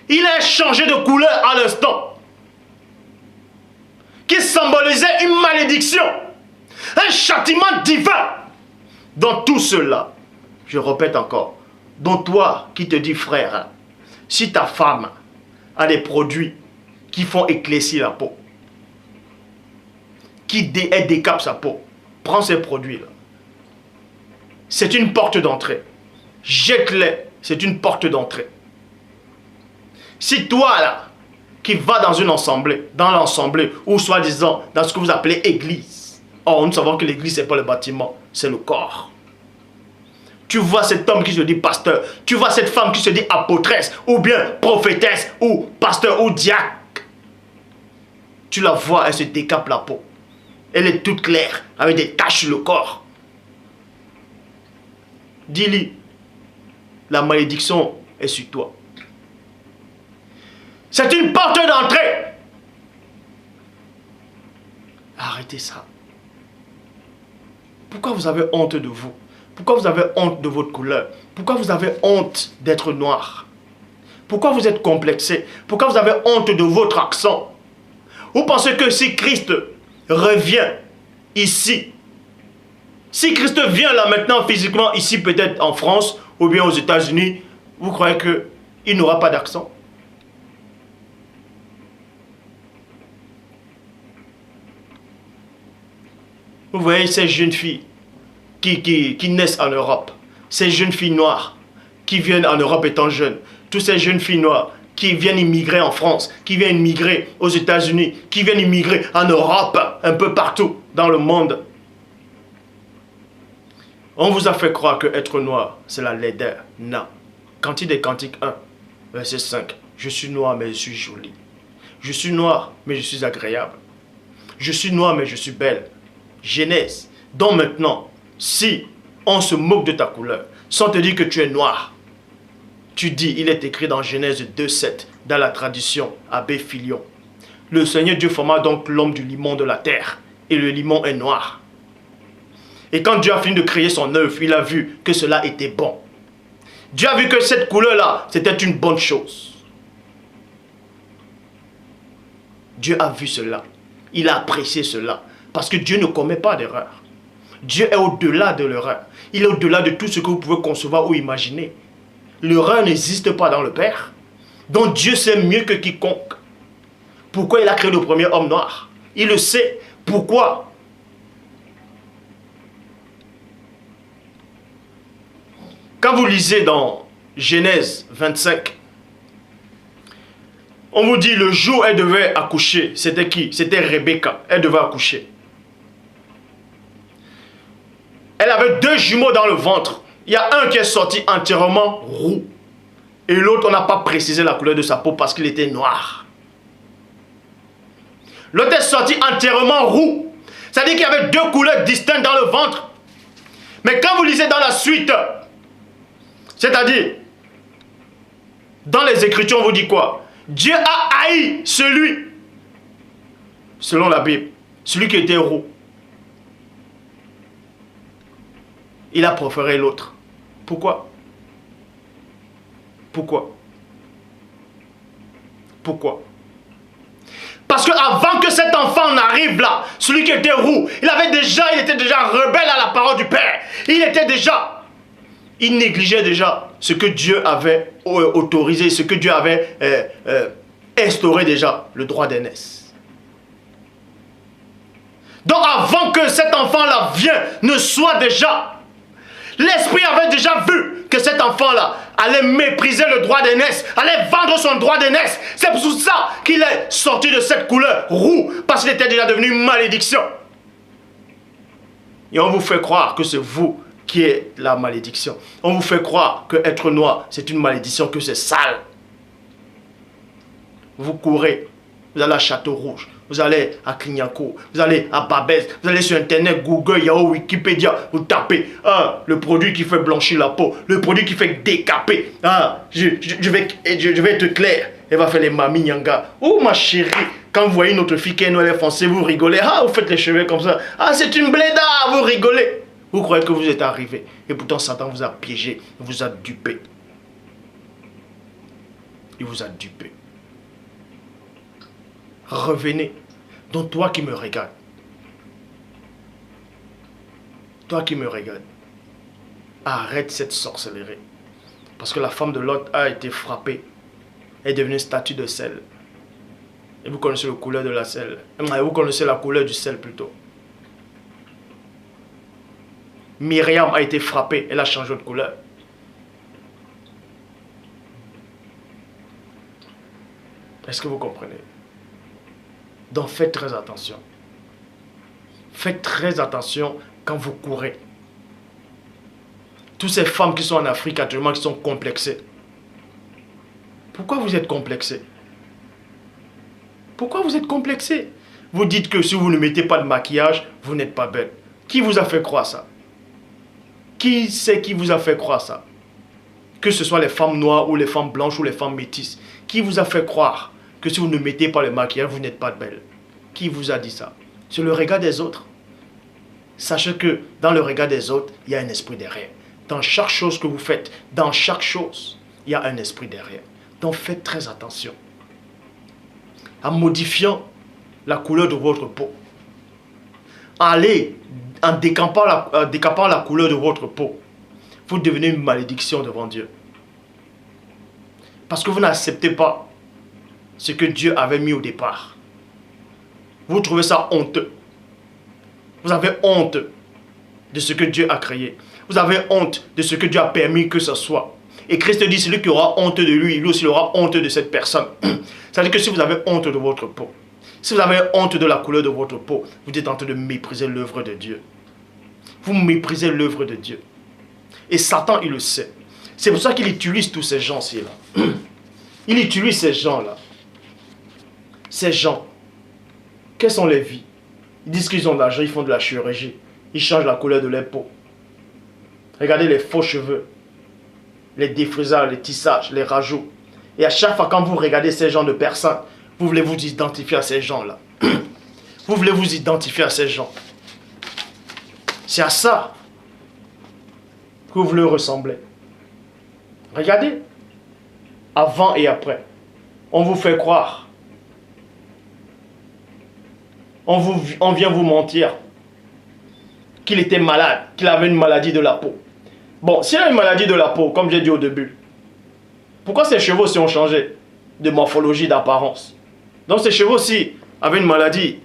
il a changé de couleur à l'instant, qui symbolisait une malédiction, un châtiment divin. Dans tout cela, je répète encore, dont toi qui te dis frère, si ta femme a des produits qui font éclaircir la peau, qui décape sa peau, prends ces produits-là. C'est une porte d'entrée. Jette-les, c'est une porte d'entrée. Si toi là, qui vas dans une assemblée, dans l'assemblée, ou soi-disant dans ce que vous appelez église, or nous savons que l'église c'est pas le bâtiment, c'est le corps. Tu vois cet homme qui se dit pasteur, tu vois cette femme qui se dit apôtresse, ou bien prophétesse, ou pasteur, ou diacre. Tu la vois, elle se décape la peau. Elle est toute claire, avec des taches sur le corps. Dis-lui, la malédiction est sur toi. C'est une porte d'entrée. Arrêtez ça. Pourquoi vous avez honte de vous? Pourquoi vous avez honte de votre couleur? Pourquoi vous avez honte d'être noir? Pourquoi vous êtes complexé? Pourquoi vous avez honte de votre accent? Vous pensez que si Christ revient ici, si Christ vient là maintenant physiquement ici peut-être en France ou bien aux États-Unis, vous croyez qu'il n'aura pas d'accent? Vous voyez ces jeunes filles qui naissent en Europe, ces jeunes filles noires qui viennent en Europe étant jeunes, toutes ces jeunes filles noires qui viennent immigrer en France, qui viennent immigrer aux États-Unis, qui viennent immigrer en Europe, un peu partout dans le monde. On vous a fait croire que être noir, c'est la laideur. Non. Cantique des Cantiques 1, verset 5. Je suis noir, mais je suis jolie. Je suis noir, mais je suis agréable. Je suis noir, mais je suis belle. Genèse. Donc maintenant, si on se moque de ta couleur, sans te dire que tu es noir, tu dis, il est écrit dans Genèse 2,7, dans la tradition Abbé Filion. Le Seigneur Dieu forma donc l'homme du limon de la terre, et le limon est noir. Et quand Dieu a fini de créer son œuvre, il a vu que cela était bon. Dieu a vu que cette couleur-là, c'était une bonne chose. Dieu a vu cela. Il a apprécié cela. Parce que Dieu ne commet pas d'erreur. Dieu est au-delà de l'erreur. Il est au-delà de tout ce que vous pouvez concevoir ou imaginer. L'erreur n'existe pas dans le Père. Donc Dieu sait mieux que quiconque. Pourquoi il a créé le premier homme noir? Il le sait. Pourquoi? Quand vous lisez dans Genèse 25, on vous dit le jour où elle devait accoucher, c'était qui? C'était Rebecca. Elle devait accoucher. Elle avait deux jumeaux dans le ventre. Il y a un qui est sorti entièrement roux. Et l'autre, on n'a pas précisé la couleur de sa peau parce qu'il était noir. L'autre est sorti entièrement roux. C'est-à-dire qu'il y avait deux couleurs distinctes dans le ventre. Mais quand vous lisez dans la suite, c'est-à-dire, dans les Écritures, on vous dit quoi? Dieu a haï celui, selon la Bible, celui qui était roux. Il a préféré l'autre. Pourquoi? Pourquoi? Pourquoi? Parce qu'avant que cet enfant n'arrive là, celui qui était roux, il était déjà rebelle à la parole du Père. Il négligeait déjà ce que Dieu avait autorisé, ce que Dieu avait instauré déjà, le droit d'aînesse. Donc avant que cet enfant-là vienne, ne soit déjà, l'Esprit avait déjà vu que cet enfant-là allait mépriser le droit d'aînesse, allait vendre son droit d'aînesse. C'est pour ça qu'il est sorti de cette couleur roux, parce qu'il était déjà devenu une malédiction. Et on vous fait croire que c'est vous qui êtes la malédiction. On vous fait croire que être noir, c'est une malédiction, que c'est sale. Vous courez, vous allez à Château-Rouge, vous allez à Clignancourt, vous allez à Babès, vous allez sur Internet, Google, Yahoo, Wikipédia, vous tapez le produit qui fait blanchir la peau, le produit qui fait décaper. Je vais être clair, elle va faire les mamies nyanga. Oh ma chérie, quand vous voyez notre fille qui est noire, elle est foncée, vous rigolez. Vous faites les cheveux comme ça. C'est une bléda, vous rigolez. Vous croyez que vous êtes arrivé. Et pourtant, Satan vous a piégé, vous a dupé. Il vous a dupé. Revenez. Donc toi qui me regardes. Toi qui me regardes. Arrête cette sorcellerie. Parce que la femme de Lot a été frappée. Elle est devenue une statue de sel. Et vous connaissez la couleur de la sel. Vous connaissez la couleur du sel plutôt. Myriam a été frappée, elle a changé de couleur. Est-ce que vous comprenez? Donc faites très attention. Faites très attention quand vous courez. Toutes ces femmes qui sont en Afrique actuellement, qui sont complexées. Pourquoi vous êtes complexées? Pourquoi vous êtes complexées? Vous dites que si vous ne mettez pas de maquillage, vous n'êtes pas belle. Qui vous a fait croire ça? Qui c'est qui vous a fait croire ça? Que ce soit les femmes noires ou les femmes blanches ou les femmes métisses. Qui vous a fait croire que si vous ne mettez pas le maquillage, vous n'êtes pas belle? Qui vous a dit ça? C'est le regard des autres. Sachez que dans le regard des autres, il y a un esprit derrière. Dans chaque chose que vous faites, dans chaque chose, il y a un esprit derrière. Donc faites très attention. En modifiant la couleur de votre peau. Allez en décampant la couleur de votre peau, vous devenez une malédiction devant Dieu. Parce que vous n'acceptez pas ce que Dieu avait mis au départ. Vous trouvez ça honteux. Vous avez honte de ce que Dieu a créé. Vous avez honte de ce que Dieu a permis que ce soit. Et Christ dit, celui qui aura honte de lui, lui aussi aura honte de cette personne. C'est-à-dire que si vous avez honte de votre peau, si vous avez honte de la couleur de votre peau, vous êtes en train de mépriser l'œuvre de Dieu. Vous méprisez l'œuvre de Dieu. Et Satan, il le sait. C'est pour ça qu'il utilise tous ces gens-ci là. Il utilise ces gens-là. Ces gens. Quelles sont les vies? Ils disent qu'ils ont de l'argent, ils font de la chirurgie. Ils changent la couleur de leur peau. Regardez les faux cheveux. Les défrisages, les tissages, les rajouts. Et à chaque fois quand vous regardez ces gens de personnes, vous voulez vous identifier à ces gens-là. Vous voulez vous identifier à ces gens. C'est à ça que vous voulez ressembler. Regardez. Avant et après. On vous fait croire. On vient vous mentir qu'il était malade, qu'il avait une maladie de la peau. Bon, s'il a une maladie de la peau, comme j'ai dit au début, pourquoi ses cheveux aussi ont changé de morphologie, d'apparence? Donc ces cheveux aussi avaient une maladie.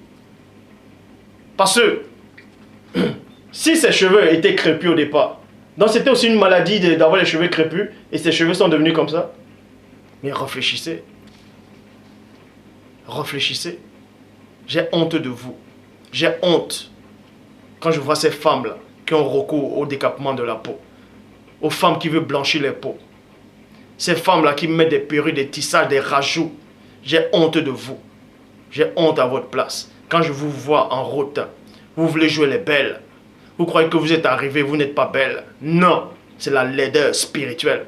Parce que si ses cheveux étaient crépus au départ, donc c'était aussi une maladie d'avoir les cheveux crépus et ses cheveux sont devenus comme ça. Mais réfléchissez. Réfléchissez. J'ai honte de vous. J'ai honte quand je vois ces femmes-là qui ont recours au décapement de la peau. Aux femmes qui veulent blanchir les peaux. Ces femmes-là qui mettent des perruques, des tissages, des rajouts. J'ai honte de vous. J'ai honte à votre place. Quand je vous vois en route, vous voulez jouer les belles. Vous croyez que vous êtes arrivé, vous n'êtes pas belle. Non, c'est la laideur spirituelle.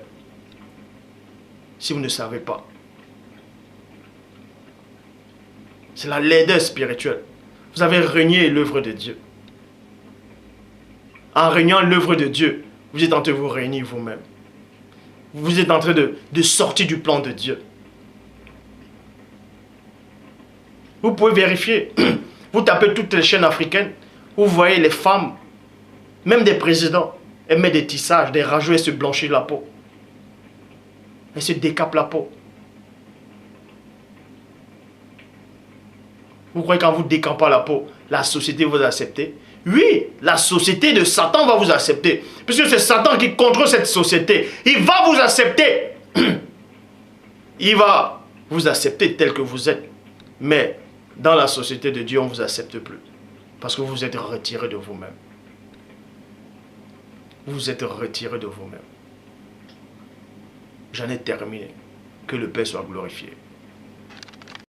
Si vous ne savez pas. C'est la laideur spirituelle. Vous avez renié l'œuvre de Dieu. En reniant l'œuvre de Dieu, vous êtes en train de vous réunir vous-même. Vous êtes en train de sortir du plan de Dieu. Vous pouvez vérifier. Vous tapez toutes les chaînes africaines. Vous voyez les femmes, même des présidents, elles mettent des tissages, des rajouts, elles se blanchissent la peau. Elles se décapent la peau. Vous croyez qu'en vous décampant la peau, la société va vous accepter? Oui, la société de Satan va vous accepter. Puisque c'est Satan qui contrôle cette société. Il va vous accepter. Il va vous accepter tel que vous êtes. Mais dans la société de Dieu, on ne vous accepte plus. Parce que vous vous êtes retiré de vous-même. Vous vous êtes retiré de vous-même. J'en ai terminé. Que le Père soit glorifié.